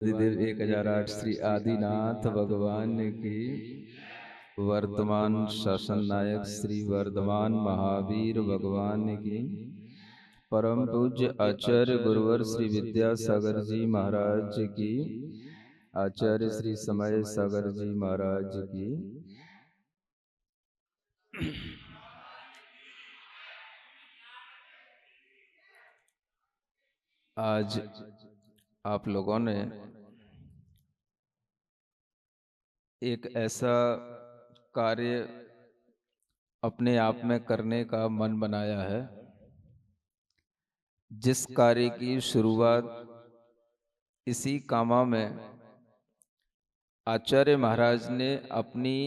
आदिदेव 1008 श्री आदिनाथ भगवान की। वर्तमान शासन नायक श्री वर्धमान महावीर भगवान की। परम पूज्य आचार्य गुरुवर श्री विद्यासागर जी महाराज की। आचार्य श्री समय सागर जी महाराज की। आज आप लोगों ने एक ऐसा कार्य अपने आप में करने का मन बनाया है, जिस कार्य की शुरुआत इसी कामा में आचार्य महाराज ने अपनी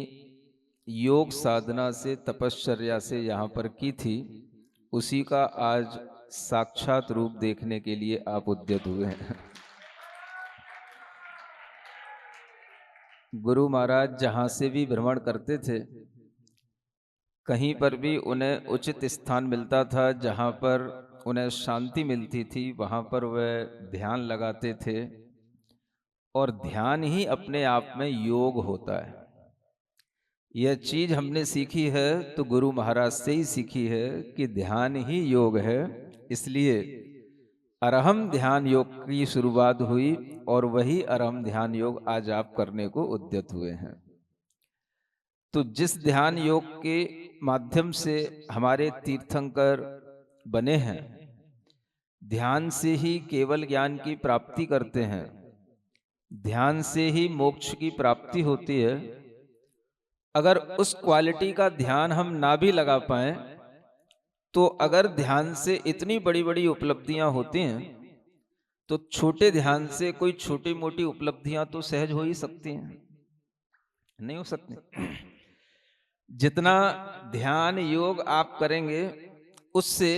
योग साधना से, तपश्चर्या से यहाँ पर की थी, उसी का आज साक्षात रूप देखने के लिए आप उद्यत हुए हैं। गुरु महाराज जहाँ से भी भ्रमण करते थे, कहीं पर भी उन्हें उचित स्थान मिलता था, जहाँ पर उन्हें शांति मिलती थी, वहाँ पर वह ध्यान लगाते थे। और ध्यान ही अपने आप में योग होता है। यह चीज हमने सीखी है तो गुरु महाराज से ही सीखी है कि ध्यान ही योग है। इसलिए अरहम ध्यान योग की शुरुआत हुई और वही अरहम ध्यान योग आज आप करने को उद्यत हुए हैं। तो जिस ध्यान योग के माध्यम से हमारे तीर्थंकर बने हैं, ध्यान से ही केवल ज्ञान की प्राप्ति करते हैं, ध्यान से ही मोक्ष की प्राप्ति होती है। अगर उस क्वालिटी का ध्यान हम ना भी लगा पाए, तो अगर ध्यान से इतनी बड़ी बड़ी उपलब्धियां होती हैं, तो छोटे ध्यान से कोई छोटी मोटी उपलब्धियां तो सहज हो ही सकती हैं, नहीं हो सकती? जितना ध्यान योग आप करेंगे, उससे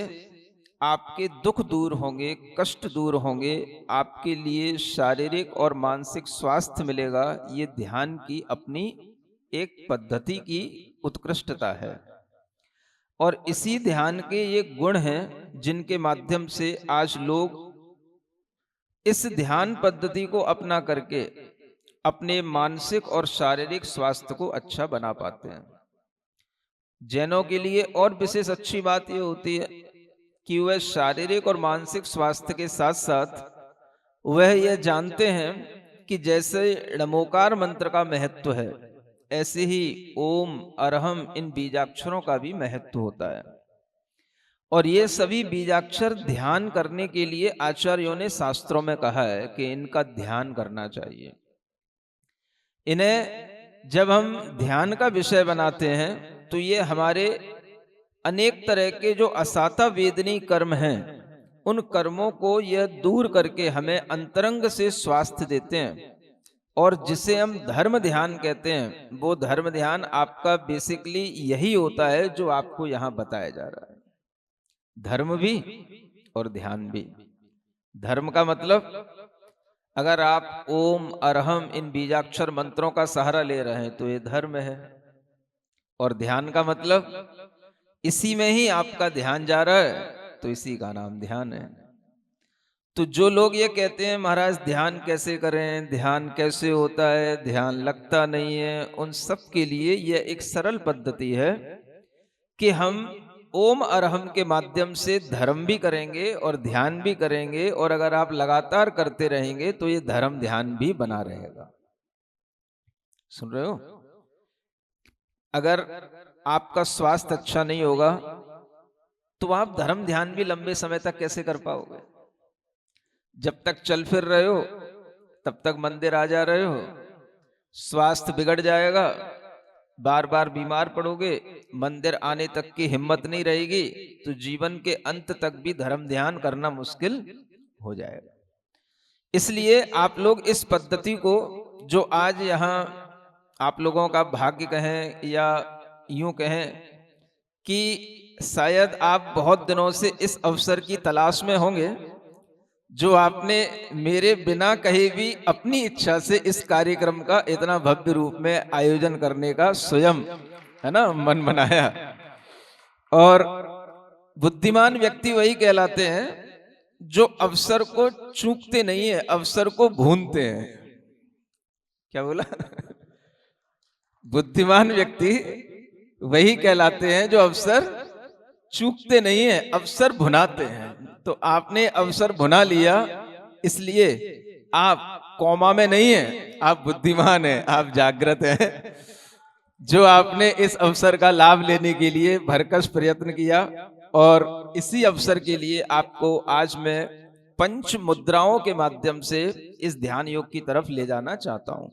आपके दुख दूर होंगे, कष्ट दूर होंगे, आपके लिए शारीरिक और मानसिक स्वास्थ्य मिलेगा। ये ध्यान की अपनी एक पद्धति की उत्कृष्टता है। और इसी ध्यान के ये गुण हैं जिनके माध्यम से आज लोग इस ध्यान पद्धति को अपना करके अपने मानसिक और शारीरिक स्वास्थ्य को अच्छा बना पाते हैं। जैनों के लिए और विशेष अच्छी बात यह होती है कि वह शारीरिक और मानसिक स्वास्थ्य के साथ साथ वह यह जानते हैं कि जैसे नमोकार मंत्र का महत्व है, ऐसे ही ओम अरहम इन बीजाक्षरों का भी महत्व होता है। और ये सभी बीजाक्षर ध्यान करने के लिए आचार्यों ने शास्त्रों में कहा है कि इनका ध्यान करना चाहिए। इन्हें जब हम ध्यान का विषय बनाते हैं तो ये हमारे अनेक तरह के जो असाता वेदनी कर्म हैं, उन कर्मों को यह दूर करके हमें अंतरंग से स्वास्थ्य देते हैं। और जिसे हम धर्म ध्यान कहते हैं, वो धर्म ध्यान आपका बेसिकली यही होता है जो आपको यहां बताया जा रहा है। धर्म भी और ध्यान भी। धर्म का मतलब, अगर आप ओम अरहम इन बीजाक्षर मंत्रों का सहारा ले रहे हैं तो ये धर्म है। और ध्यान का मतलब, इसी में ही आपका ध्यान जा रहा है तो इसी का नाम ध्यान है। तो जो लोग ये कहते हैं महाराज ध्यान कैसे करें, ध्यान कैसे होता है, ध्यान लगता नहीं है, उन सब के लिए यह एक सरल पद्धति है कि हम ओम अरहम के माध्यम से धर्म भी करेंगे और ध्यान भी करेंगे। और अगर आप लगातार करते रहेंगे तो ये धर्म ध्यान भी बना रहेगा। सुन रहे हो? अगर आपका स्वास्थ्य अच्छा नहीं होगा तो आप धर्म ध्यान भी लंबे समय तक कैसे कर पाओगे? जब तक चल फिर रहे हो तब तक मंदिर आ जा रहे हो, स्वास्थ्य बिगड़ जाएगा, बार बार बीमार पड़ोगे, मंदिर आने तक की हिम्मत नहीं रहेगी, तो जीवन के अंत तक भी धर्म ध्यान करना मुश्किल हो जाएगा। इसलिए आप लोग इस पद्धति को, जो आज यहाँ आप लोगों का भाग्य कहें या यूं कहें कि शायद आप बहुत दिनों से इस अवसर की तलाश में होंगे, जो आपने मेरे बिना कहे भी अपनी इच्छा से इस कार्यक्रम का इतना भव्य रूप में आयोजन करने का स्वयं, है ना, मन बनाया। और बुद्धिमान व्यक्ति वही कहलाते हैं जो अवसर को चूकते नहीं है, अवसर को भूनते हैं। क्या बोला? बुद्धिमान व्यक्ति वही कहलाते हैं जो अवसर चूकते नहीं है, अवसर भुनाते हैं। तो आपने अवसर भुना लिया, इसलिए आप कौमा में नहीं है, आप बुद्धिमान हैं, आप जागृत हैं। जो आपने इस अवसर का लाभ लेने के लिए भरकस प्रयत्न किया, और इसी अवसर के लिए आपको आज मैं पंच मुद्राओं के माध्यम से इस ध्यान योग की तरफ ले जाना चाहता हूं।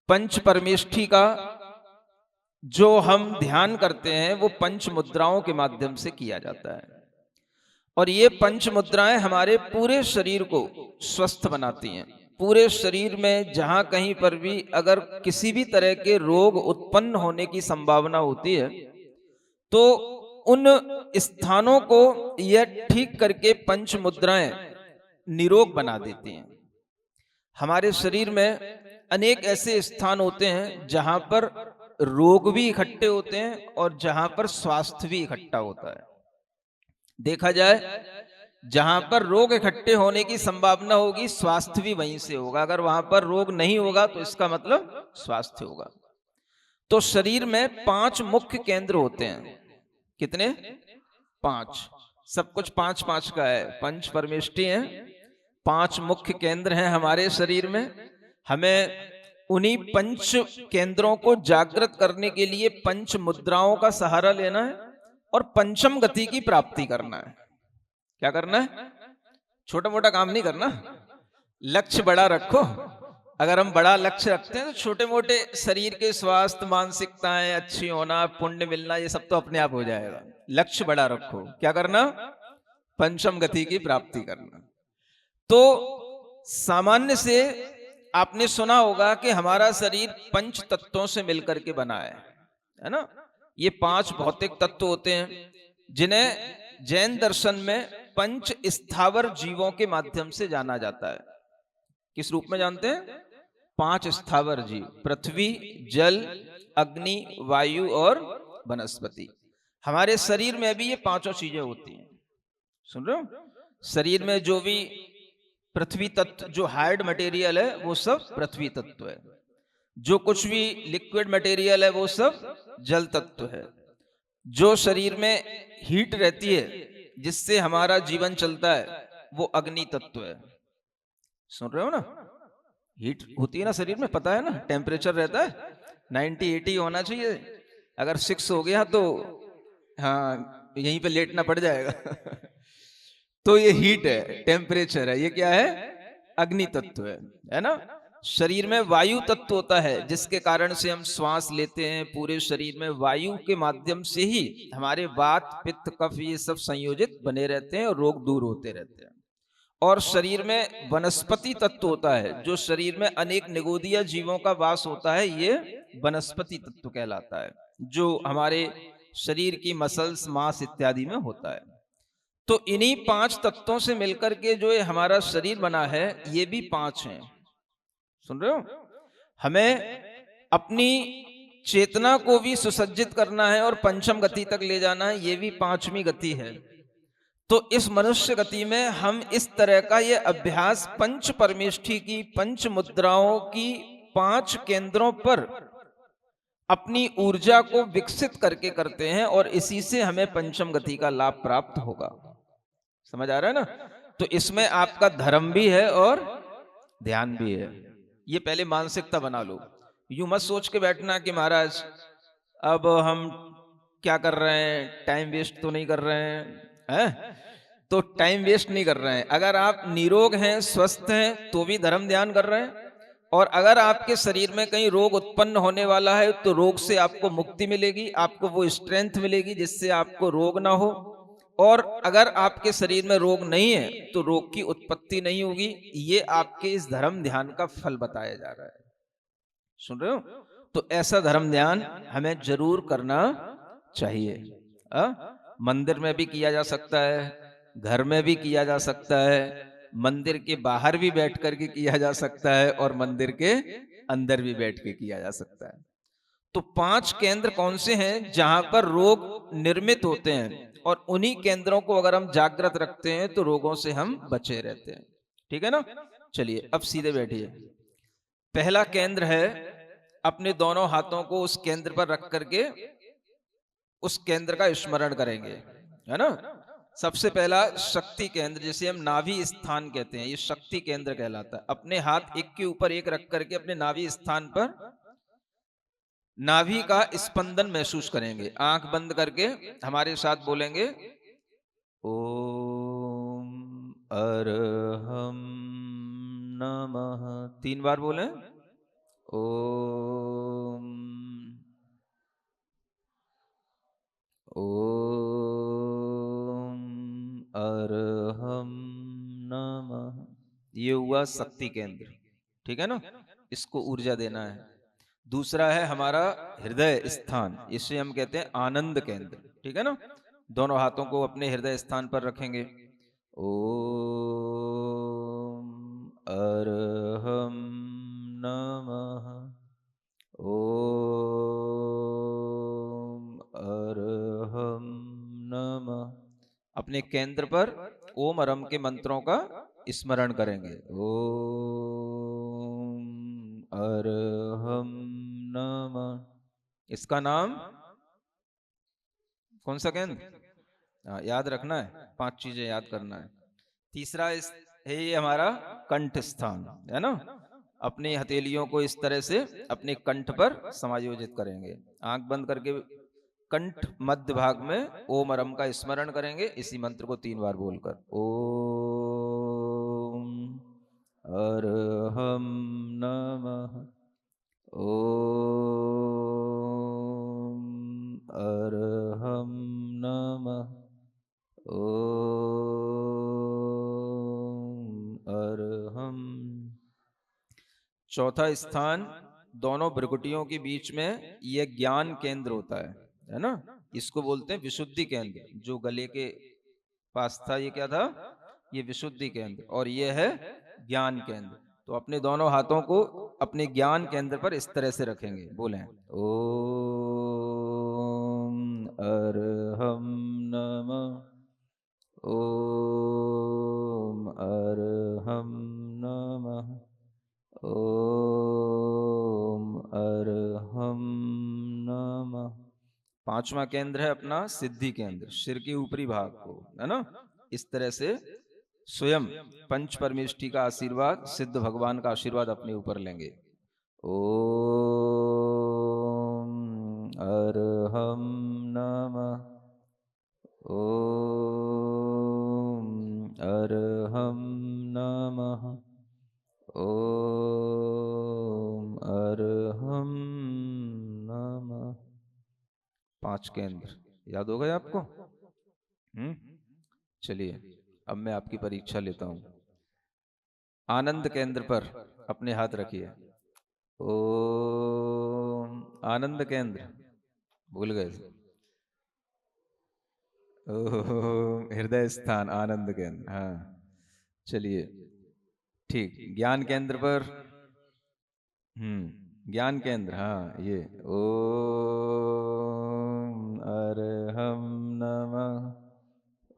पंच परमेष्ठी का जो हम ध्यान करते हैं वो पंच मुद्राओं के माध्यम से किया जाता है, और ये पंच मुद्राएं हमारे पूरे शरीर को स्वस्थ बनाती हैं। पूरे शरीर में जहां कहीं पर भी अगर किसी भी तरह के रोग उत्पन्न होने की संभावना होती है, तो उन स्थानों को यह ठीक करके पंच मुद्राएं निरोग बना देती हैं। हमारे शरीर में अनेक ऐसे स्थान होते हैं जहां पर रोग भी इकट्ठे होते हैं और जहां पर स्वास्थ्य भी इकट्ठा होता है। देखा जाए, जहां पर रोग इकट्ठे होने की संभावना होगी, स्वास्थ्य भी वहीं से होगा। अगर वहां पर रोग नहीं होगा तो इसका मतलब स्वास्थ्य होगा। तो शरीर में 5 मुख्य केंद्र होते हैं। कितने? 5। सब कुछ 5-5 का है, पंच परमेष्ठी हैं। 5 मुख्य केंद्र हैं हमारे शरीर में। हमें उन्हीं पंच केंद्रों को जागृत करने के लिए पंच मुद्राओं का सहारा लेना है और पंचम गति की प्राप्ति करना है। क्या करना है? छोटा मोटा काम नहीं करना, लक्ष्य बड़ा रखो। अगर हम बड़ा लक्ष्य रखते हैं तो छोटे मोटे शरीर के स्वास्थ्य, मानसिकताएं अच्छी होना, पुण्य मिलना, ये सब तो अपने आप हो जाएगा। लक्ष्य बड़ा रखो। क्या करना? पंचम गति की प्राप्ति करना। तो सामान्य से आपने सुना होगा कि हमारा शरीर पंच तत्वों से मिलकर के बना है ना? ये 5 भौतिक तत्व होते हैं जिन्हें जैन दर्शन में पंच स्थावर जीवों के माध्यम से जाना जाता है। किस रूप में जानते हैं? 5 स्थावर जीव, पृथ्वी, जल, अग्नि, वायु और वनस्पति। हमारे शरीर में भी ये 5 चीजें होती हैं। सुन रहे हो? शरीर में जो भी पृथ्वी तत्व, जो हार्ड मटेरियल है, वो सब पृथ्वी तत्व है। जो कुछ भी लिक्विड मटेरियल है वो सब जल तत्व है। जो शरीर में हीट रहती है जिससे हमारा जीवन चलता है, वो अग्नि तत्व है। सुन रहे हो ना? हीट होती है ना शरीर में, पता है ना? टेम्परेचर रहता है 90-80 होना चाहिए। अगर 6 हो गया तो हाँ, यहीं पे लेटना पड़ जाएगा। तो ये हीट है, टेम्परेचर है। ये क्या है? अग्नि तत्व है ना? शरीर में वायु तत्व होता है जिसके कारण से हम श्वास लेते हैं। पूरे शरीर में वायु के माध्यम से ही हमारे वात, पित्त, कफ ये सब संयोजित बने रहते हैं और रोग दूर होते रहते हैं। और शरीर में वनस्पति तत्व होता है, जो शरीर में अनेक निगोदिया जीवों का वास होता है। ये वनस्पति तत्व कहलाता है, जो हमारे शरीर की मसल्स, मांस इत्यादि में होता है। तो इन्हीं 5 तत्वों से मिलकर के जो ये हमारा शरीर बना है, ये भी 5 हैं। सुन रहे हो? हमें अपनी चेतना को भी सुसज्जित करना है और पंचम गति तक ले जाना है। ये भी 5वीं गति है। तो इस मनुष्य गति में हम इस तरह का ये अभ्यास पंच परमेष्ठी की, पंच मुद्राओं की 5 केंद्रों पर अपनी ऊर्जा को विकसित करके करते हैं, और इसी से हमें पंचम गति का लाभ प्राप्त होगा। समझ आ रहा है ना? तो इसमें आपका धर्म भी है और ध्यान भी है। ये पहले मानसिकता बना लो। यूं मत सोच के बैठना कि महाराज अब हम क्या कर रहे हैं, टाइम वेस्ट तो नहीं कर रहे हैं? तो टाइम वेस्ट नहीं कर रहे हैं। अगर आप निरोग हैं, स्वस्थ हैं, तो भी धर्म ध्यान कर रहे हैं। और अगर आपके शरीर में कहीं रोग उत्पन्न होने वाला है तो रोग से आपको मुक्ति मिलेगी, आपको वो स्ट्रेंथ मिलेगी जिससे आपको रोग ना हो। और अगर आपके शरीर में रोग नहीं है तो रोग की उत्पत्ति नहीं होगी। ये आपके इस धर्म ध्यान का फल बताया जा रहा है। सुन रहे हो? तो ऐसा धर्म ध्यान हमें जरूर करना चाहिए। मंदिर में भी किया जा सकता है, घर में भी किया जा सकता है, मंदिर के बाहर भी बैठ करके किया जा सकता है, और मंदिर के अंदर भी बैठ के किया जा सकता है। तो 5 केंद्र कौन से हैं जहां पर रोग निर्मित होते हैं, और उन्हीं केंद्रों को अगर हम जागृत रखते हैं तो रोगों से हम बचे रहते हैं। ठीक है ना? चलिए अब सीधे बैठिए। पहला केंद्र है, अपने दोनों हाथों को उस केंद्र पर रख करके उस केंद्र का स्मरण करेंगे, है ना? सबसे पहला शक्ति केंद्र, जिसे हम नाभि स्थान कहते हैं, ये शक्ति केंद्र कहलाता है। अपने हाथ एक के ऊपर एक रख करके अपने नाभि स्थान पर नाभि का स्पंदन महसूस करेंगे। आंख बंद करके हमारे साथ बोलेंगे, ओम अरहम नमः। 3 बार बोलें, ओम ओम अरहम नमः। ये हुआ शक्ति केंद्र। ठीक है ना? इसको ऊर्जा देना है। दूसरा है हमारा हृदय स्थान, इसे हम कहते हैं आनंद केंद्र। ठीक है ना? दोनों हाथों को अपने हृदय स्थान पर रखेंगे। ओम अरहम नमः। ओम अरहम नमः। अपने केंद्र पर ओम अरहम के मंत्रों का स्मरण करेंगे। ओम अरहम नमः। इसका नाम कौन सा केंद्र? याद रखना है, 5 चीजें याद करना है। तीसरा है ये हमारा कंठ स्थान, है ना? अपनी हथेलियों को इस तरह से अपने कंठ पर समायोजित करेंगे। आंख बंद करके कंठ मध्य भाग में ओम अरहम का स्मरण करेंगे, इसी मंत्र को 3 बार बोलकर। ओम अरहम नमः। ओम अरहम नमः। ओम अरहम। चौथा स्थान दोनों भ्रुकुटियों के बीच में यह ज्ञान केंद्र होता है ना? इसको बोलते हैं विशुद्धि केंद्र। जो गले के पास था, ये क्या था? ये विशुद्धि केंद्र, और ये है ज्ञान केंद्र। तो अपने दोनों हाथों को अपने ज्ञान केंद्र पर इस तरह से रखेंगे। बोलें, ओम अरहम नमः। ओम अरहम नमः। ओम अरहम नमः। 5वां केंद्र है अपना सिद्धि केंद्र, सिर के ऊपरी भाग को, है ना? इस तरह से स्वयं पंच परमेष्ठी का आशीर्वाद, सिद्ध भगवान का आशीर्वाद अपने ऊपर लेंगे। ओम अरहम नमः। ओम अरहम नमः। ओम अरहम नमः। 5 केंद्र याद हो गए आपको? चलिए अब मैं आपकी परीक्षा लेता हूं। आनंद केंद्र पर अपने हाथ रखिए। ओम आनंद केंद्र भूल गए? ओम हृदय स्थान आनंद केंद्र। हाँ चलिए ठीक। ज्ञान केंद्र पर ज्ञान केंद्र, हाँ ये। ओम अरहम नमः।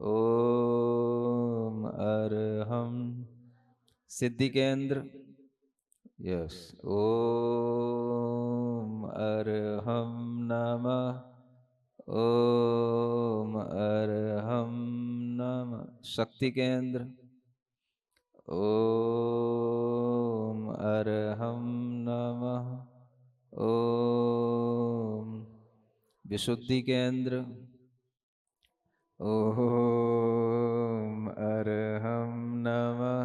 ओम अरहम। सिद्धि केंद्र, यस। ओम अरहम नमः। ओम अरहम नमः। शक्ति केंद्र, ओम अरहम नमः। ओम विशुद्धि केंद्र, ओम अरहम नमः।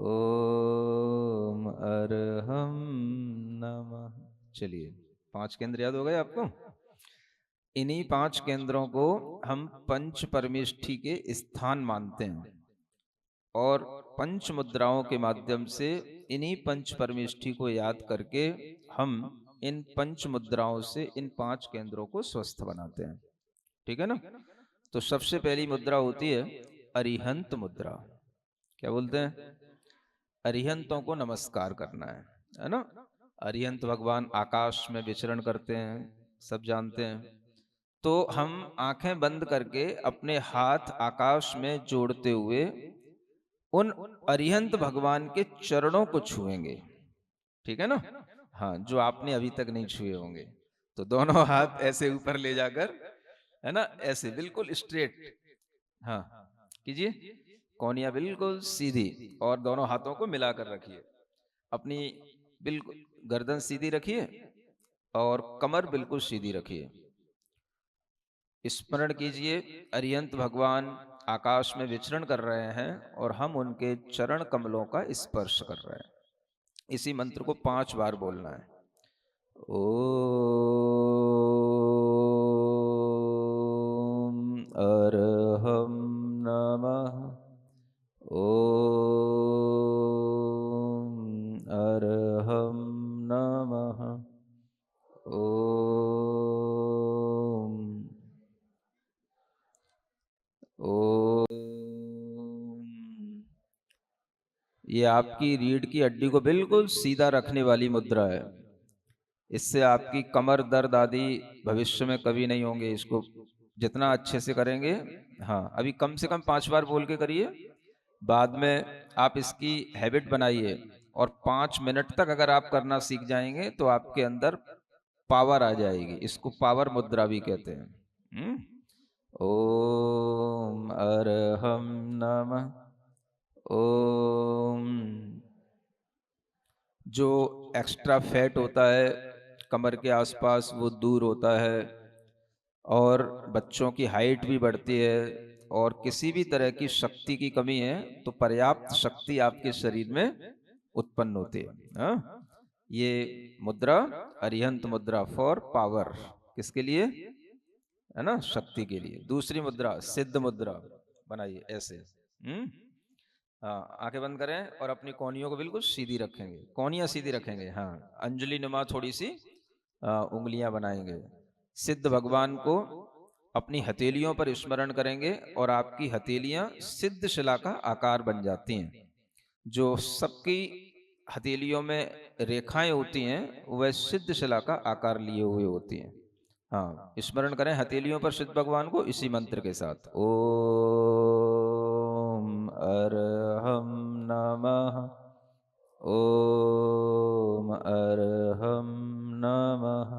ओम अरहम नमः। चलिए 5 केंद्र याद हो गए आपको? इन्हीं 5 केंद्रों को हम पंच परमेष्ठी के स्थान मानते हैं, और पंच मुद्राओं के माध्यम से इन्हीं पंच परमेष्ठी को याद करके हम इन पंच मुद्राओं से इन 5 केंद्रों को स्वस्थ बनाते हैं। ठीक है ना? तो सबसे पहली मुद्रा होती है अरिहंत मुद्रा। क्या बोलते हैं? अरिहंतों को नमस्कार करना है ना? अरिहंत भगवान आकाश में विचरण करते हैं, सब जानते हैं। तो हम आंखें बंद करके अपने हाथ आकाश में जोड़ते हुए उन अरिहंत भगवान के चरणों को छुएंगे। ठीक है ना? हाँ, जो आपने अभी तक नहीं छुए होंगे। तो दोनों हाथ ऐसे ऊपर ले जाकर, है ना, ऐसे बिल्कुल स्ट्रेट, हाँ कीजिए, कोहनियां बिल्कुल सीधी, और दोनों हाथों को मिलाकर रखिए। अपनी बिल्कुल गर्दन सीधी रखिए और कमर बिल्कुल सीधी रखिए। स्मरण कीजिए, अरिहंत भगवान आकाश में विचरण कर रहे हैं और हम उनके चरण कमलों का स्पर्श कर रहे हैं। इसी मंत्र को 5 बार बोलना है। ओम अरहम नमः। ओम अरहम नमः। ओम ओम। ये आपकी रीढ़ की हड्डी को बिल्कुल सीधा रखने वाली मुद्रा है। इससे आपकी कमर दर्द आदि भविष्य में कभी नहीं होंगे। इसको जितना अच्छे से करेंगे, हाँ, अभी कम से कम 5 बार बोल के करिए। बाद में आप इसकी हैबिट बनाइए और 5 मिनट तक अगर आप करना सीख जाएंगे तो आपके अंदर पावर आ जाएगी। इसको पावर मुद्रा भी कहते हैं। ओम अरहम नमः। ओम। जो एक्स्ट्रा फैट होता है कमर के आसपास वो दूर होता है, और बच्चों की हाइट भी बढ़ती है, और किसी भी तरह की शक्ति की कमी है तो पर्याप्त शक्ति आपके शरीर में उत्पन्न होती है। हाँ? ये मुद्रा अरिहंत मुद्रा फॉर पावर, किसके लिए? है ना, शक्ति के लिए। दूसरी मुद्रा सिद्ध मुद्रा बनाइए ऐसे। हाँ, आंखें बंद करें और अपनी कोहनियों को बिल्कुल सीधी रखेंगे, कोहनियां सीधी रखेंगे। हाँ, अंजलि नुमा थोड़ी सी उंगलियां बनाएंगे। सिद्ध भगवान को अपनी हथेलियों पर स्मरण करेंगे और आपकी हथेलियां सिद्ध शिला का आकार बन जाती हैं। जो सबकी हथेलियों में रेखाएं होती हैं वह सिद्ध शिला का आकार लिए हुए होती हैं। हाँ, स्मरण करें हथेलियों पर सिद्ध भगवान को इसी मंत्र के साथ। ओम अरहम नमः। ओम अरहम नमः।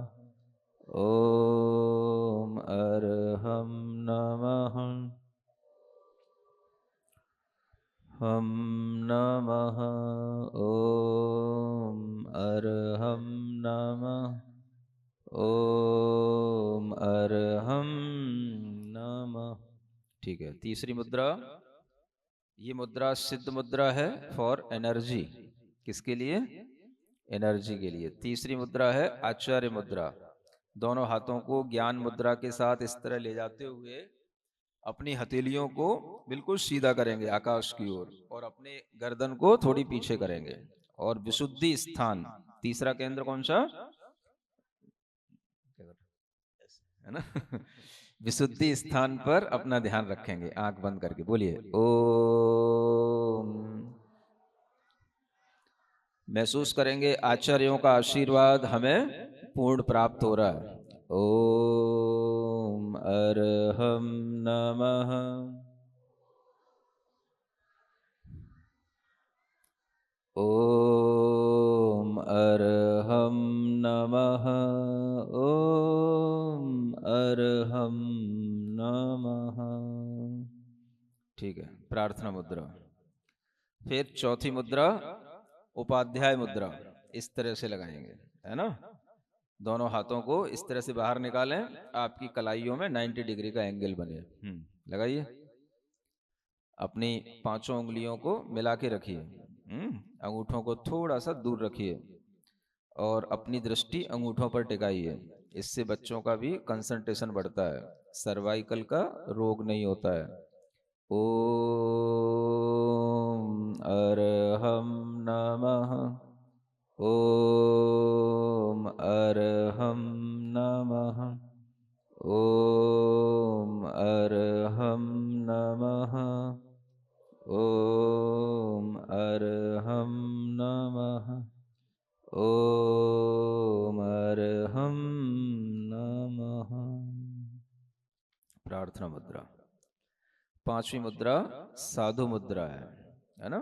ओम अरहम नमः। हम नमः। ओम अरहम नमः। ओम अरहम नमः। ठीक है, तीसरी मुद्रा। ये मुद्रा सिद्ध मुद्रा है फॉर एनर्जी। किसके लिए? एनर्जी के लिए। तीसरी मुद्रा है आचार्य मुद्रा। दोनों हाथों को ज्ञान मुद्रा के साथ इस तरह ले जाते हुए अपनी हथेलियों को बिल्कुल सीधा करेंगे आकाश की ओर, और अपने गर्दन को थोड़ी पीछे करेंगे। और विशुद्धि स्थान, तीसरा केंद्र कौन सा है ना? विशुद्धि स्थान पर अपना ध्यान रखेंगे, आंख बंद करके बोलिए ओम। महसूस करेंगे आचार्यों का आशीर्वाद हमें पूर्ण प्राप्त हो रहा है। ओम अरहम नमः। ओम अरहम नमः। ओम अरहम नमः। ठीक है, प्रार्थना मुद्रा। फिर चौथी मुद्रा उपाध्याय मुद्रा, इस तरह से लगाएंगे, है ना? दोनों हाथों को इस तरह से बाहर निकालें, आपकी कलाइयों में 90 डिग्री का एंगल बने। लगाइए। अपनी पांचों उंगलियों को मिला के रखिए। अंगूठों को थोड़ा सा दूर रखिए और अपनी दृष्टि अंगूठों पर टिकाइए। इससे बच्चों का भी कंसंट्रेशन बढ़ता है, सर्वाइकल का रोग नहीं होता है। ओम अरहम नमः। ओम अरहम नमः। ओम अरहम नमः। ओम अरहम नमः। ओम अर्हं नमः। प्रार्थना मुद्रा। पांचवी मुद्रा साधु मुद्रा है ना।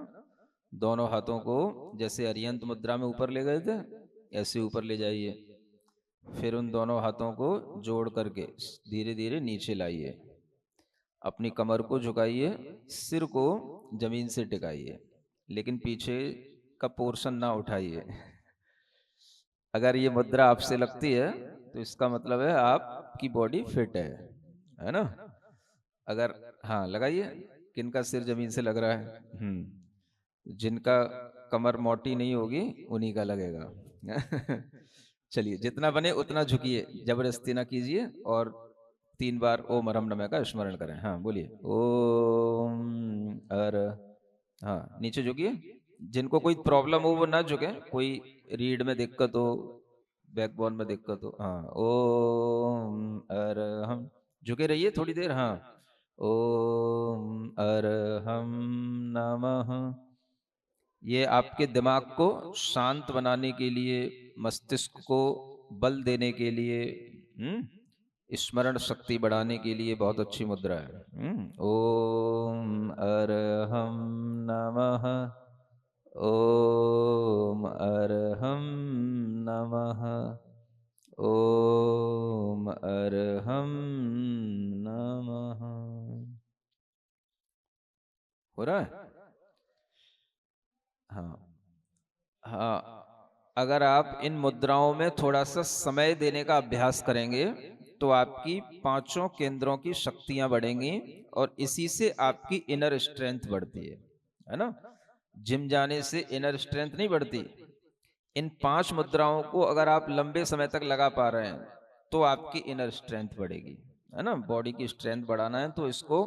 दोनों हाथों को जैसे अरियंत मुद्रा में ऊपर ले गए थे, ऐसे ऊपर ले जाइए। फिर उन दोनों हाथों को जोड़ करके धीरे धीरे नीचे लाइए। अपनी कमर को झुकाइए, सिर को जमीन से टिकाइए, लेकिन पीछे का पोर्शन ना उठाइए। अगर ये मुद्रा आपसे लगती है तो इसका मतलब है आपकी बॉडी फिट है ना। अगर हाँ लगाइए। किनका सिर जमीन से लग रहा है? जिनका कमर मोटी नहीं होगी उन्हीं का लगेगा। चलिए, जितना बने उतना झुकिए, जबरदस्ती ना कीजिए, और 3 बार ओम अरहम नमः का स्मरण करें। हाँ बोलिए, ओम अर। हाँ नीचे झुकिए। जिनको कोई प्रॉब्लम हो वो ना झुके, कोई रीढ़ में दिक्कत हो, बैकबोन में दिक्कत हो। हाँ ओम अरहम, झुके रहिए थोड़ी देर। हाँ ओम अरहम नमः। ये आपके दिमाग को शांत बनाने के लिए, मस्तिष्क को बल देने के लिए, स्मरण शक्ति बढ़ाने के लिए बहुत अच्छी मुद्रा है। ओम अरहम नमः। ओम अरहम नमः। ओम अरहम नमः। हो रहा है? हाँ हाँ। अगर आप इन मुद्राओं में थोड़ा सा समय देने का अभ्यास करेंगे तो आपकी पांचों केंद्रों की शक्तियां बढ़ेंगी, और इसी से आपकी इनर स्ट्रेंथ बढ़ती है ना। जिम जाने से इनर स्ट्रेंथ नहीं बढ़ती। इन 5 मुद्राओं को अगर आप लंबे समय तक लगा पा रहे हैं तो आपकी इनर स्ट्रेंथ बढ़ेगी, है ना। बॉडी की स्ट्रेंथ बढ़ाना है तो इसको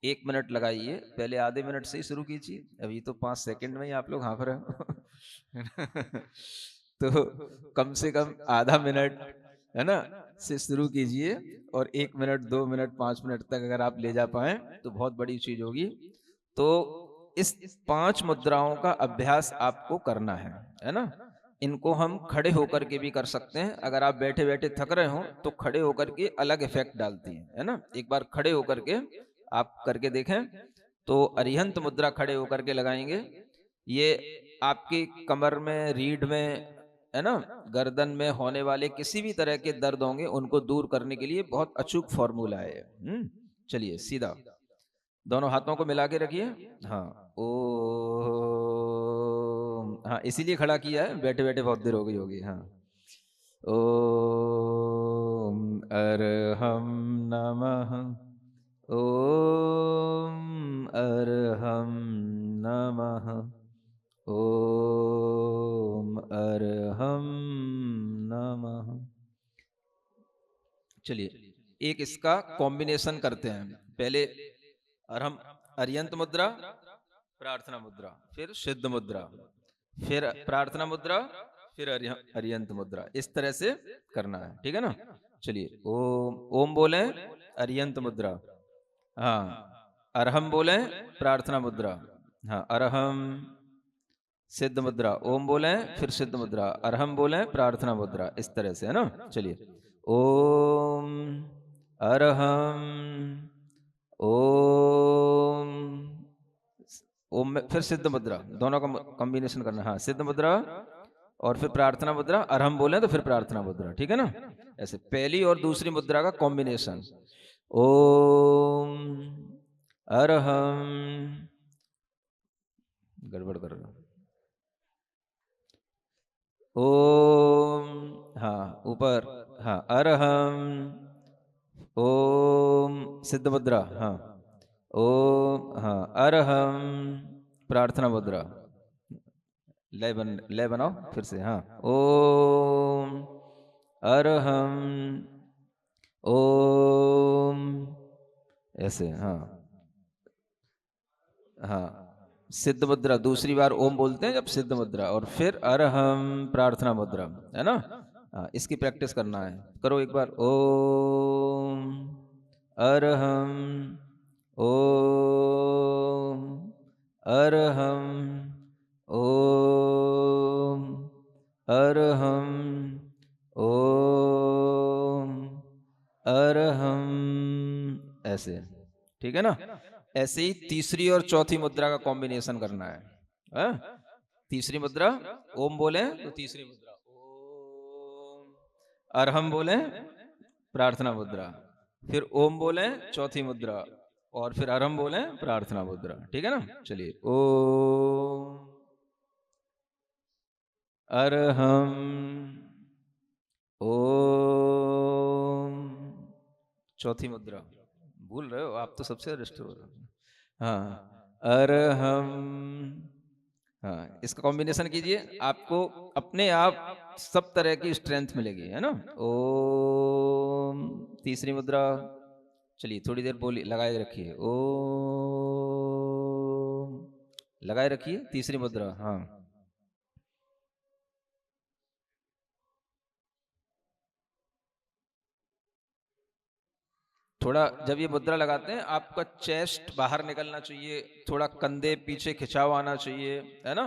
1 मिनट लगाइए। पहले आधे मिनट से ही शुरू कीजिए, अभी तो 5 सेकंड में ही आप लोग हाँफ रहे हो। तो कम से कम आधा मिनट, है ना, से शुरू कीजिए, और 1 मिनट, 2 मिनट, 5 मिनट तक अगर आप ले जा पाए तो बहुत बड़ी चीज होगी। तो इस 5 मुद्राओं का अभ्यास आपको करना है ना। इनको हम खड़े होकर के भी कर सकते हैं। अगर आप बैठे बैठे थक रहे हो तो खड़े होकर के अलग इफेक्ट डालती है ना। एक बार खड़े होकर के आप करके देखें। तो अरिहंत मुद्रा खड़े होकर के लगाएंगे। ये आपकी कमर में, रीढ़ में, है ना, गर्दन में होने वाले किसी भी तरह के दर्द होंगे उनको दूर करने के लिए बहुत अचूक फॉर्मूला है। चलिए सीधा दोनों हाथों को मिला के रखिए। हाँ ओ, हाँ इसीलिए खड़ा किया है, बैठे बैठे बहुत देर हो गई होगी। हाँ ओम अरहम नमः। ओम अरहम नमः। ओम अरहम नमः। चलिए एक इसका कॉम्बिनेशन करते हैं। पहले अरहम, अरियंत मुद्रा, प्रार्थना मुद्रा, फिर सिद्ध मुद्रा, फिर प्रार्थना मुद्रा, फिर अरियंत मुद्रा। इस तरह से करना है, ठीक है ना। चलिए ओम, ओम बोले अरियंत मुद्रा। हाँ अरहम बोले प्रार्थना मुद्रा। हाँ अरहम, सिद्ध मुद्रा। ओम बोले फिर सिद्ध मुद्रा, अरहम बोले प्रार्थना मुद्रा। इस तरह से, है ना। चलिए ओम अरहम। ओम, ओम में फिर सिद्ध मुद्रा, दोनों का कॉम्बिनेशन करना। हाँ सिद्ध मुद्रा और फिर प्रार्थना मुद्रा, अरहम बोले तो फिर प्रार्थना मुद्रा, ठीक है ना। ऐसे पहली और दूसरी मुद्रा का कॉम्बिनेशन। ओम अरहम, गड़बड़ कर रहा। ओम, हाँ ऊपर, हाँ अरहम। ओम सिद्ध मुद्रा, हाँ ओम, हाँ अरहम प्रार्थना मुद्रा। लय बनाओ फिर से। हाँ ओम अरहम। ओम, ऐसे। हाँ हाँ सिद्ध मुद्रा दूसरी बार ओम बोलते हैं जब सिद्ध मुद्रा, और फिर अरहम प्रार्थना मुद्रा, है ना। हाँ इसकी प्रैक्टिस करना है, करो एक बार। ओम अरहम। ओम अरहम। ओम अरहम ओम अरहम, ऐसे, ठीक है ना। ऐसे ही तीसरी और चौथी मुद्रा का कॉम्बिनेशन करना है। हाँ? तीसरी मुद्रा ओम बोले तो तीसरी मुद्रा ओम, अरहम बोले प्रार्थना मुद्रा, फिर ओम बोले चौथी मुद्रा, और फिर अरहम बोले प्रार्थना मुद्रा, ठीक है ना। चलिए, ओम अरहम ओम, चौथी मुद्रा, भूल रहे हो आप तो, सबसे रिष्ट हो रहे हो। हाँ, अरहम, हाँ, इसका कॉम्बिनेशन कीजिए, आपको अपने आप सब तरह की स्ट्रेंथ मिलेगी, है ना। ओम, तीसरी मुद्रा, चलिए थोड़ी देर बोलिए, लगाए रखिए, ओम, लगाए रखिए तीसरी मुद्रा। हाँ, थोड़ा जब ये मुद्रा लगाते हैं आपका चेस्ट बाहर निकलना चाहिए, थोड़ा कंधे पीछे खिंचाव आना चाहिए, है ना।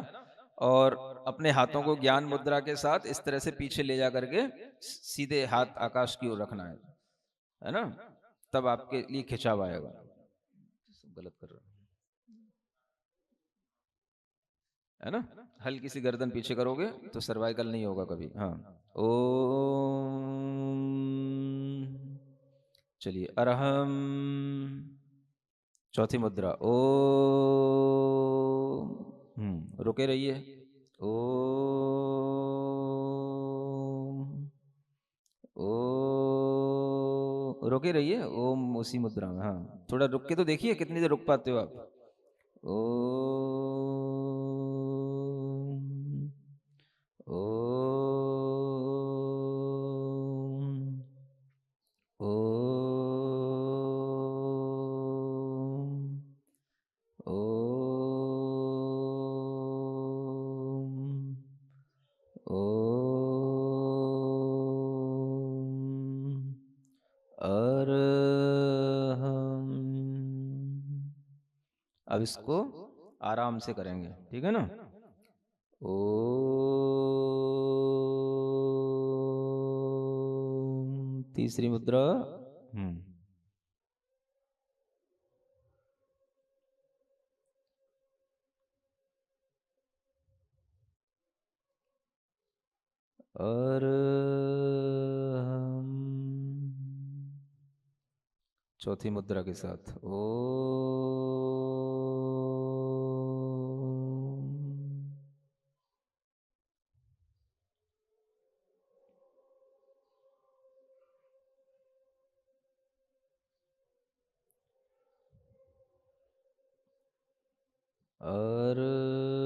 और अपने हाथों को ज्ञान मुद्रा के साथ इस तरह से पीछे ले जा करके सीधे हाथ आकाश की ओर रखना है ना। तब आपके लिए खिंचाव आएगा। गलत कर रहा हूं, है ना। हल्की सी गर्दन पीछे करोगे तो सर्वाइकल नहीं होगा कभी। हाँ, ओम, चलिए, अरहम, चौथी मुद्रा ओ, रुके रहिए, ओ, ओ, रुके रहिए, ओम उसी मुद्रा में। हाँ, थोड़ा रुक के तो देखिए कितनी देर रुक पाते हो आप। ओ, ओ, ओ, ओ, ओम अरहम। अब इसको आराम से करेंगे, ठीक है ना। ओ, तीसरी मुद्रा। हम्म, अरहम, चौथी मुद्रा के साथ ओ, अरहम।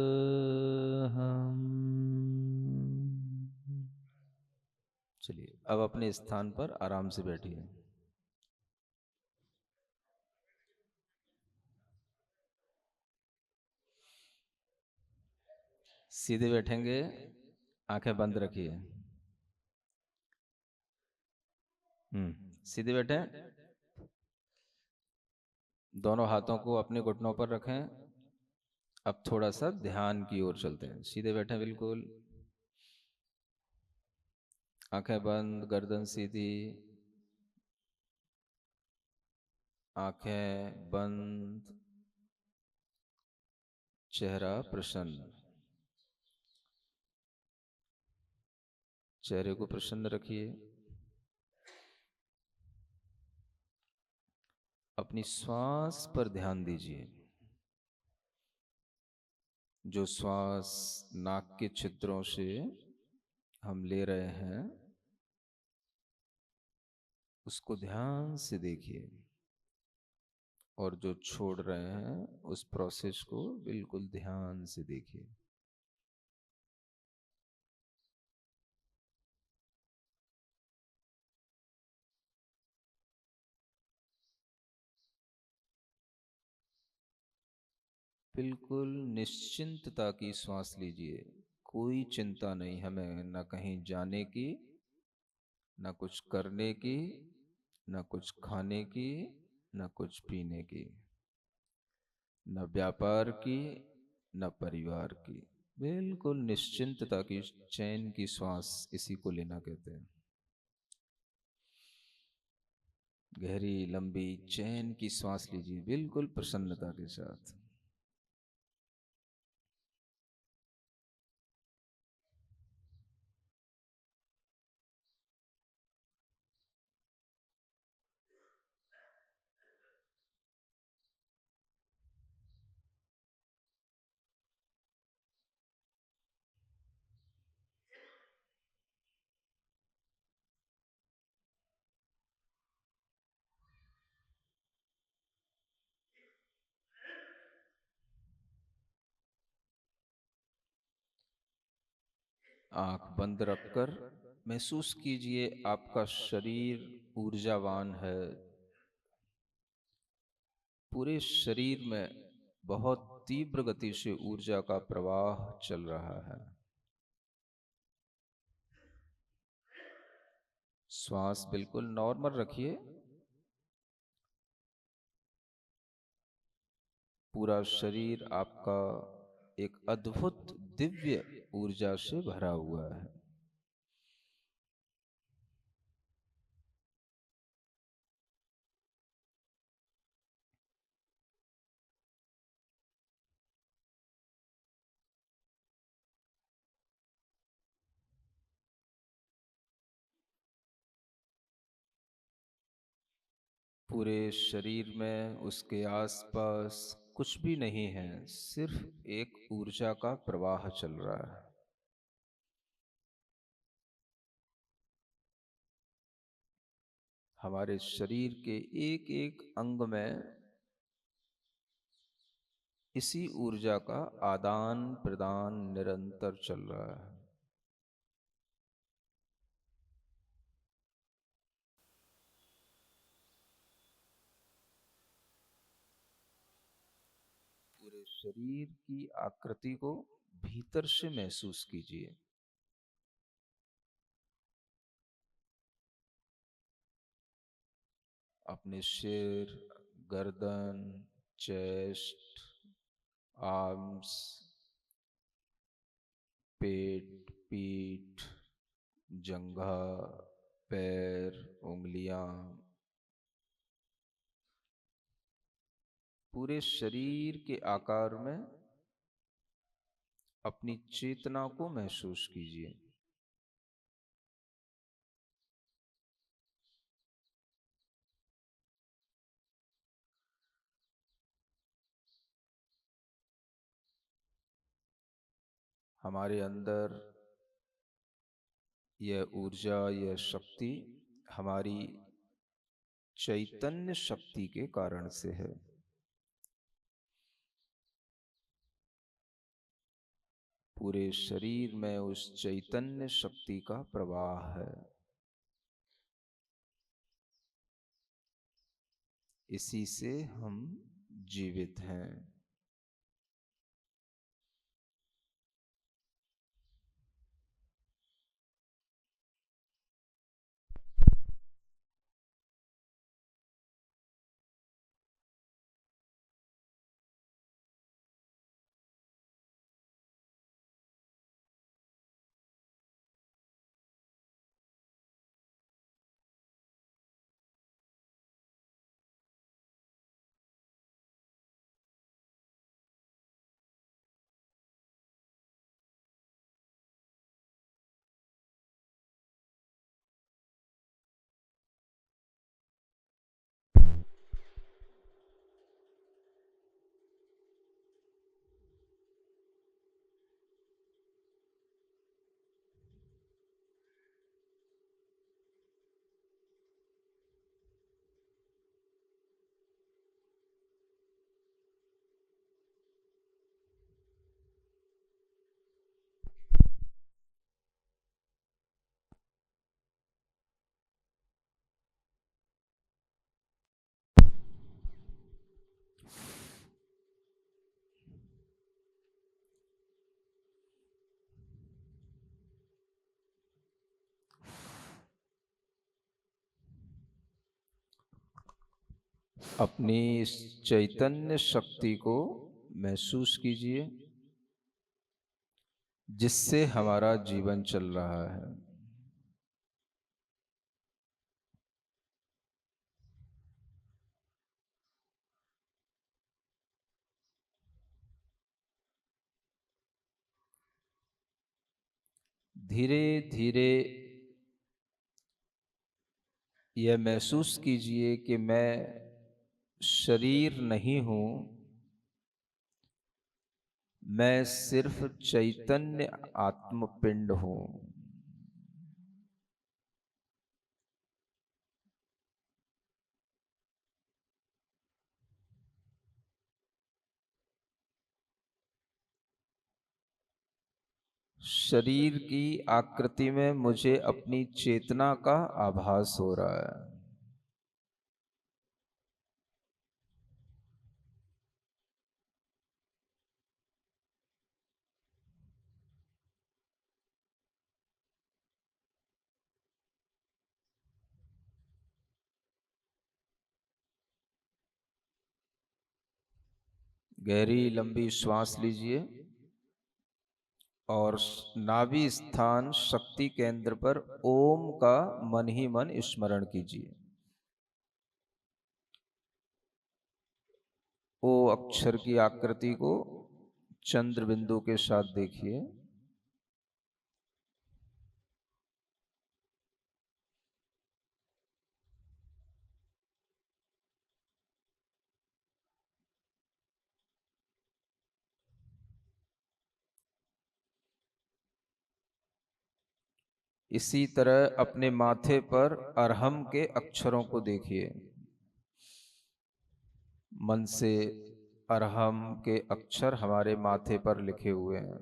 चलिए, अब अपने स्थान पर आराम से बैठिए। सीधे बैठेंगे, आंखें बंद रखिए। सीधे बैठे, दोनों हाथों को अपने घुटनों पर रखें। अब थोड़ा सा ध्यान की ओर चलते हैं। सीधे बैठे बिल्कुल, आंखें बंद, गर्दन सीधी, आंखें बंद, चेहरा प्रसन्न, चेहरे को प्रसन्न रखिए। अपनी श्वास पर ध्यान दीजिए। जो श्वास नाक के छिद्रों से हम ले रहे हैं उसको ध्यान से देखिए, और जो छोड़ रहे हैं उस प्रोसेस को बिल्कुल ध्यान से देखिए। बिल्कुल निश्चिंतता की सांस लीजिए। कोई चिंता नहीं हमें, न कहीं जाने की, न कुछ करने की, न कुछ खाने की, न कुछ पीने की, न व्यापार की, न परिवार की। बिल्कुल निश्चिंतता की, चैन की श्वास, इसी को लेना कहते हैं। गहरी लंबी चैन की श्वास लीजिए, बिल्कुल प्रसन्नता के साथ। आंख बंद रखकर महसूस कीजिए आपका शरीर ऊर्जावान है। पूरे शरीर में बहुत तीव्र गति से ऊर्जा का प्रवाह चल रहा है। श्वास बिल्कुल नॉर्मल रखिए। पूरा शरीर आपका एक अद्भुत दिव्य ऊर्जा से भरा हुआ है। पूरे शरीर में, उसके आसपास कुछ भी नहीं है, सिर्फ एक ऊर्जा का प्रवाह चल रहा है। हमारे शरीर के एक एक अंग में इसी ऊर्जा का आदान प्रदान निरंतर चल रहा है। पूरे शरीर की आकृति को भीतर से महसूस कीजिए। अपने सिर, गर्दन, चेस्ट, आर्म्स, पेट, पीठ, जंघा, पैर, उंगलियां, पूरे शरीर के आकार में अपनी चेतना को महसूस कीजिए। हमारे अंदर यह ऊर्जा, यह शक्ति हमारी चैतन्य शक्ति के कारण से है। पूरे शरीर में उस चैतन्य शक्ति का प्रवाह है। इसी से हम जीवित हैं। अपनी इस चैतन्य शक्ति को महसूस कीजिए। जिससे हमारा जीवन चल रहा है। धीरे धीरे यह महसूस कीजिए कि मैं शरीर नहीं हूँ, मैं सिर्फ चैतन्य आत्मपिंड हूँ। शरीर की आकृति में मुझे अपनी चेतना का आभास हो रहा है। गहरी लंबी श्वास लीजिए और नाभि स्थान शक्ति केंद्र पर ओम का मन ही मन स्मरण कीजिए। ओ अक्षर की आकृति को चंद्र बिंदु के साथ देखिए। इसी तरह अपने माथे पर अरहम के अक्षरों को देखिए। मन से अरहम के अक्षर हमारे माथे पर लिखे हुए हैं।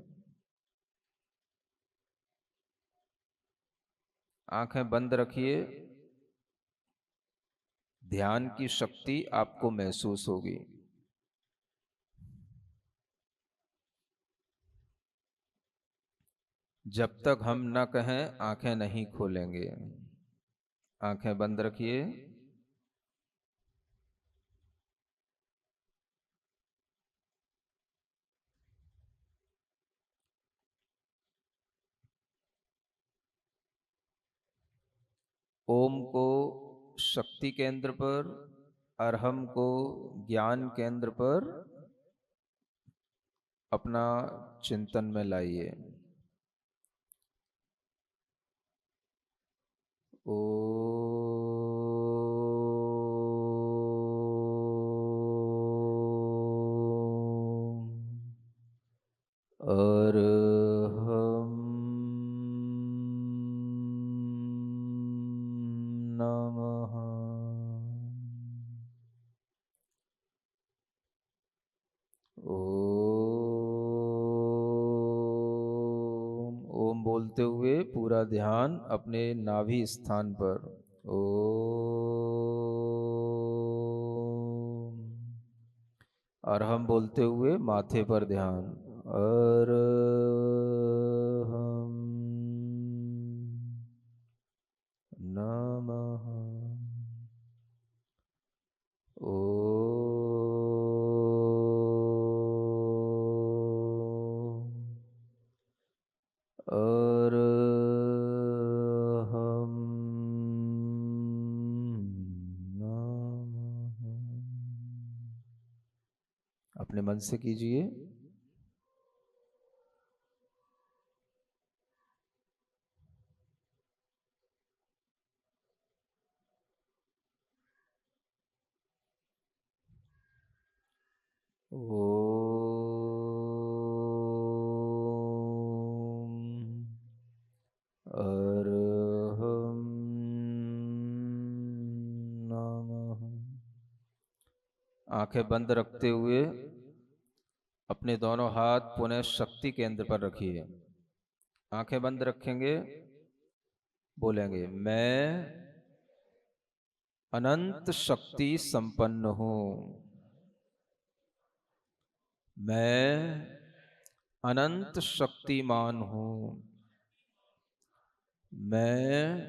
आंखें बंद रखिए, ध्यान की शक्ति आपको महसूस होगी। जब तक हम न कहें आंखें नहीं खोलेंगे। आंखें बंद रखिए। ओम को शक्ति केंद्र पर, अरहम को ज्ञान केंद्र पर अपना चिंतन में लाइए। ओ अरहम नमः। ओम बोलते हुए पूरा ध्यान अपने नाभि स्थान पर। ओम। और हम बोलते हुए माथे पर ध्यान। अरहम नमः। ओम। अरहम नमः। अपने मन से कीजिए। ओम। अरहम नमः। आंखें बंद रखते हुए अपने दोनों हाथ पुनः शक्ति केंद्र पर रखिए। आंखें बंद रखेंगे, बोलेंगे मैं अनंत शक्ति संपन्न हूं। मैं अनंत शक्तिमान हूं। मैं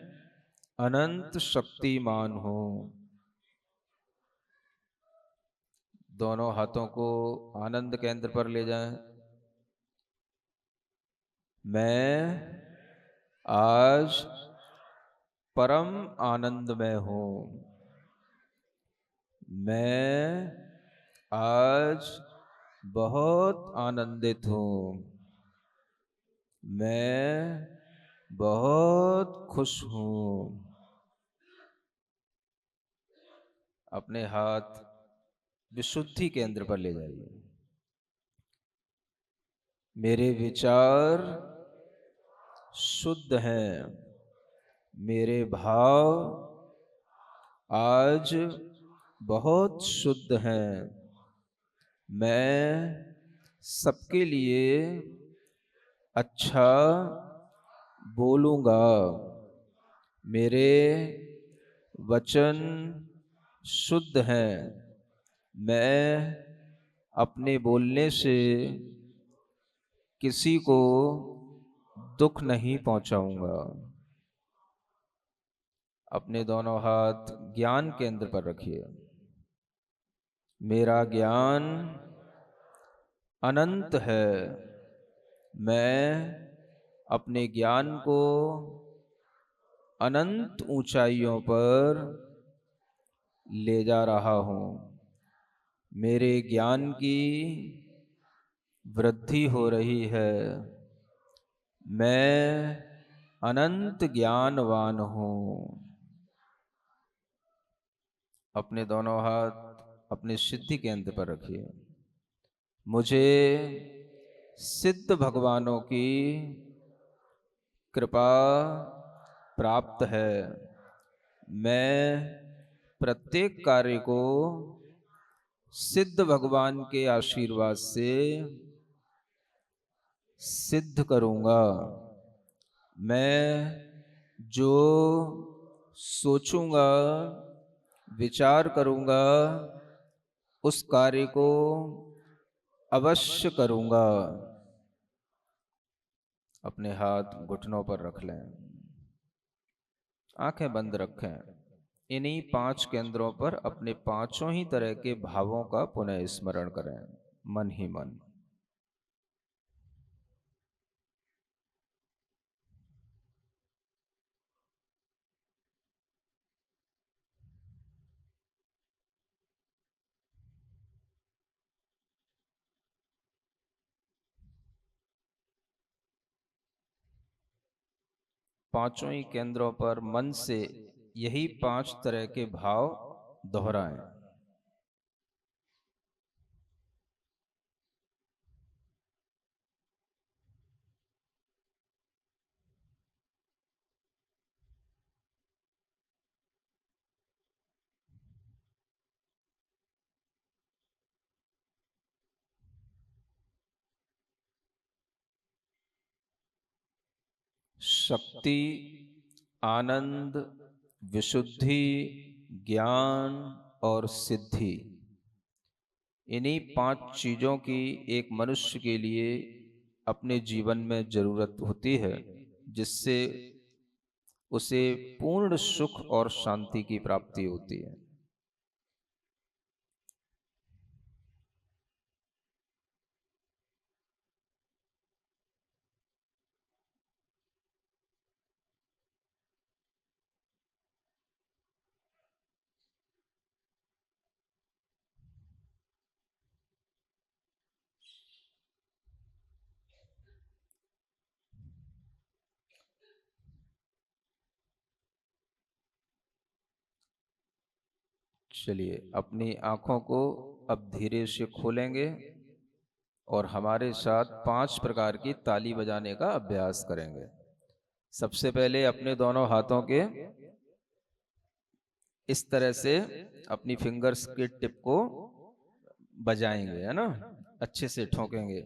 अनंत शक्तिमान हूं। दोनों हाथों को आनंद केंद्र पर ले जाएं। मैं आज परम आनंद में हूँ। मैं आज बहुत आनंदित हूँ। मैं बहुत खुश हूँ। अपने हाथ विशुद्धि केंद्र पर ले जाइए। मेरे विचार शुद्ध हैं। मेरे भाव आज बहुत शुद्ध हैं। मैं सबके लिए अच्छा बोलूँगा। मेरे वचन शुद्ध हैं। मैं अपने बोलने से किसी को दुख नहीं पहुंचाऊंगा। अपने दोनों हाथ ज्ञान केंद्र पर रखिए। मेरा ज्ञान अनंत है। मैं अपने ज्ञान को अनंत ऊंचाइयों पर ले जा रहा हूं। मेरे ज्ञान की वृद्धि हो रही है। मैं अनंत ज्ञानवान हूं। अपने दोनों हाथ अपने सिद्धि केंद्र पर रखिए। मुझे सिद्ध भगवानों की कृपा प्राप्त है। मैं प्रत्येक कार्य को सिद्ध भगवान के आशीर्वाद से सिद्ध करूंगा। मैं जो सोचूंगा, विचार करूंगा, उस कार्य को अवश्य करूंगा। अपने हाथ घुटनों पर रख लें। आंखें बंद रखें। इन्हीं 5 केंद्रों पर अपने पांचों ही तरह के भावों का पुनः स्मरण करें, मन ही मन। पांचों ही केंद्रों पर मन से यही 5 तरह के भाव दोहराएं। शक्ति, आनंद, विशुद्धि, ज्ञान और सिद्धि, इन्हीं 5 चीजों की एक मनुष्य के लिए अपने जीवन में जरूरत होती है, जिससे उसे पूर्ण सुख और शांति की प्राप्ति होती है। चलिए अपनी आंखों को अब धीरे से खोलेंगे और हमारे साथ 5 प्रकार की ताली बजाने का अभ्यास करेंगे। सबसे पहले अपने दोनों हाथों के इस तरह से अपनी फिंगर्स के टिप को बजाएंगे, है ना, अच्छे से ठोकेंगे।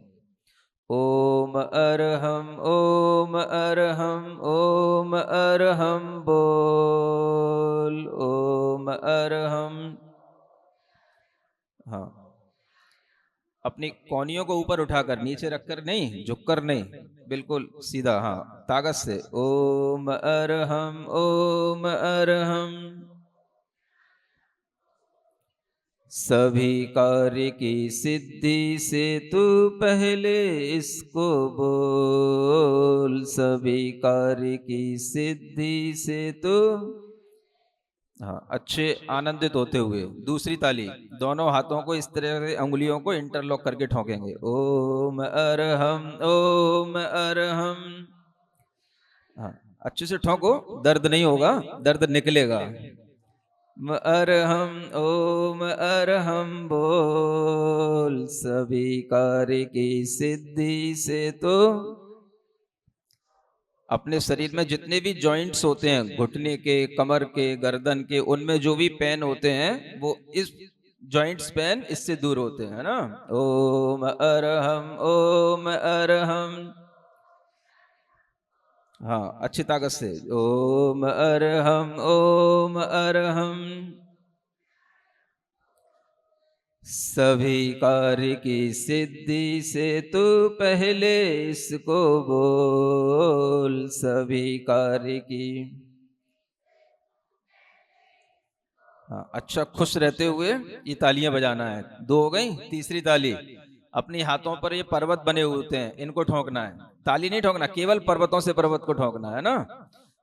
ओम अरहम, ओम अरहम, ओम अरहम बोल, ओम अरहम। हाँ, अपनी कोहनियों को ऊपर उठाकर, नीचे रखकर नहीं, झुककर नहीं, बिल्कुल सीधा, हाँ, ताकत से। ओम अरहम, ओम अरहम। सभी कार्य की सिद्धि से तू पहले इसको बोल, सभी कार्य की सिद्धि से तू। हाँ, अच्छे आनंदित होते हुए दूसरी ताली, दोनों हाथों को इस तरह से अंगुलियों को इंटरलॉक करके ठोकेंगे। ओम अरहम, ओम अरहम। हाँ, अच्छे से ठोको, दर्द नहीं होगा, दर्द निकलेगा। अरहम, ओम अरहम बोल, सभी कार्य की सिद्धि से तो। अपने शरीर में जितने भी जॉइंट्स होते हैं, घुटने के, कमर के, गर्दन के, उनमें जो भी पेन होते हैं वो इस जॉइंट्स पेन इससे दूर होते हैं ना। ओम अरहम, ओम अरहम। हाँ, अच्छी ताकत से ओम अरहम, ओम अरहम। सभी कार्य की सिद्धि से तू पहले इसको बोल, सभी कार्य की। हाँ, अच्छा खुश रहते हुए ये तालियां बजाना है। दो हो गई, तीसरी ताली, अपनी हाथों पर ये पर्वत बने हुए होते हैं, इनको ठोकना है। ताली नहीं ठोकना, केवल पर्वतों से पर्वत को ठोकना है ना।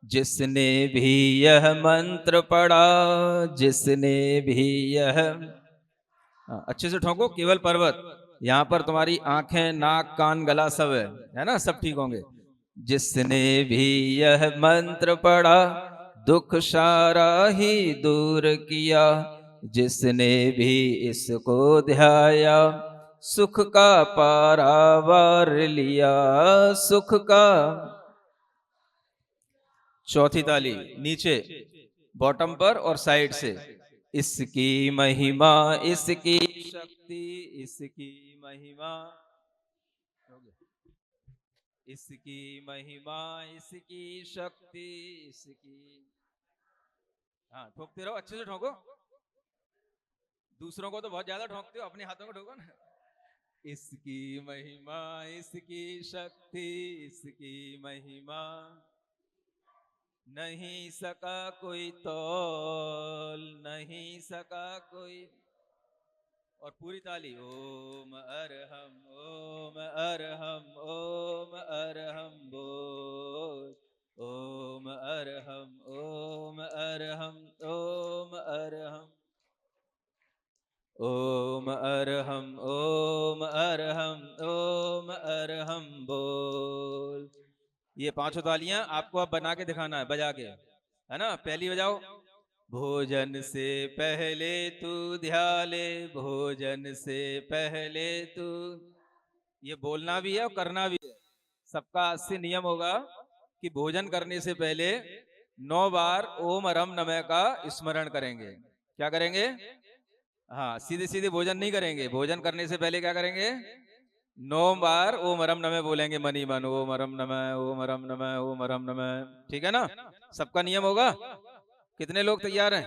जिसने भी यह मंत्र पढ़ा, जिसने भी यह। हाँ, अच्छे से ठोको, केवल पर्वत। यहाँ पर तुम्हारी आंखें, नाक, कान, गला सब है ना, सब ठीक होंगे। जिसने भी यह मंत्र पढ़ा, दुख सारा ही दूर किया, जिसने भी इसको ध्याया, सुख का पारावार लिया, सुख का। चौथी ताली नीचे, बॉटम पर और साइड से। इसकी महिमा, इसकी शक्ति, इसकी महिमा, इसकी महिमा, इसकी शक्ति, इसकी। हाँ, ठोकते रहो, अच्छे से ठोको। दूसरों को तो बहुत ज्यादा ठोकते हो, अपने हाथों को ठोको ना। इसकी महिमा, इसकी शक्ति, इसकी महिमा, नहीं सका कोई तौल, नहीं सका कोई। और पूरी ताली, ओम अरहम, ओम अरहम, ओम अरहम बोल, ओम अरहम, ओम अरहम, ओम अरहम, ओम अरहम, ओम अरहम, ओम अरहम बोल। ये पांचों तालियां आपको अब बना के दिखाना है, बजा के, है ना। पहली बजाओ। भोजन से पहले तू ध्याले, भोजन से पहले तू। ये बोलना भी है और करना भी है। सबका आज से नियम होगा कि भोजन करने से पहले 9 बार ओम अरहम नमः का स्मरण करेंगे। क्या करेंगे? हाँ, सीधे सीधे भोजन नहीं करेंगे। भोजन करने से पहले क्या करेंगे? 9 बार ओम अरहम नमः बोलेंगे, मनी मन, ओम अरहम नमः, ओम अरहम नमः, ओम अरहम नमः। ठीक है ना? सबका नियम होगा। कितने लोग तैयार हैं?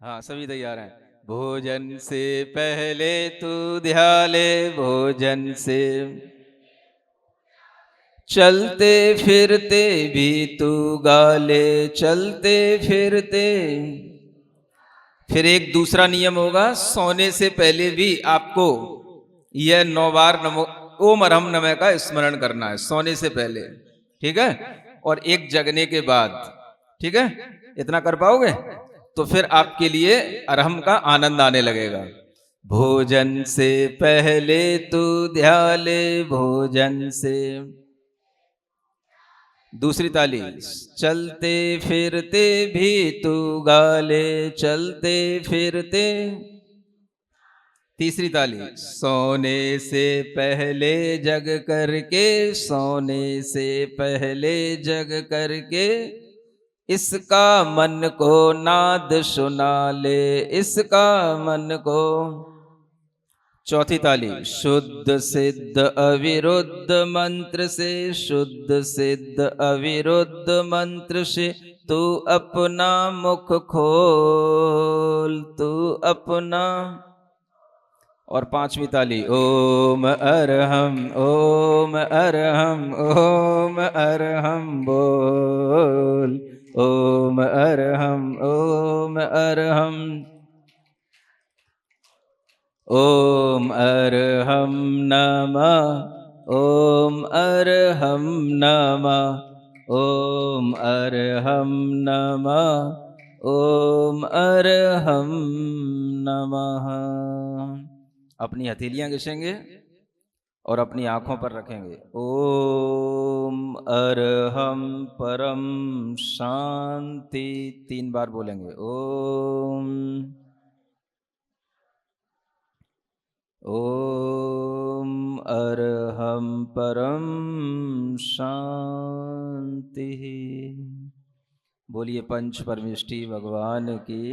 हाँ, सभी तैयार हैं। भोजन से पहले तू ध्याले, भोजन से। चलते फिरते भी तू गाले, चलते फिरते। फिर एक दूसरा नियम होगा, सोने से पहले भी आपको यह 9 बार नमो ओम अरहम नमः का स्मरण करना है, सोने से पहले। ठीक है? और एक जगने के बाद। ठीक है? इतना कर पाओगे? तो फिर आपके लिए अरहम का आनंद आने लगेगा। भोजन से पहले तू ध्याले, भोजन से। दूसरी ताली, चलते फिरते भी तू गाले, चलते फिरते। तीसरी ताली, सोने से पहले जग करके, सोने से पहले जग करके, इसका मन को नाद सुना ले, इसका मन को। चौथी ताली, शुद्ध सिद्ध अविरुद्ध मंत्र से, शुद्ध सिद्ध अविरुद्ध मंत्र से, तू अपना मुख खोल, तू अपना। और पांचवी ताली, ओम अरहम, ओम अरहम, ओम अरहम बोल, ओम अरहम, ओम अरहम। ओम अर्हं नमः। ओम अर्हं नमः। ओम अर्हं नमः। ओम अर्हं नमः। अपनी हथेलियां घिसेंगे और अपनी आंखों पर रखेंगे। ओम अरहम परम शांति 3 बार बोलेंगे। ओम। ओम अरहम परम शांति। बोलिए पंच परमेष्टि भगवान की।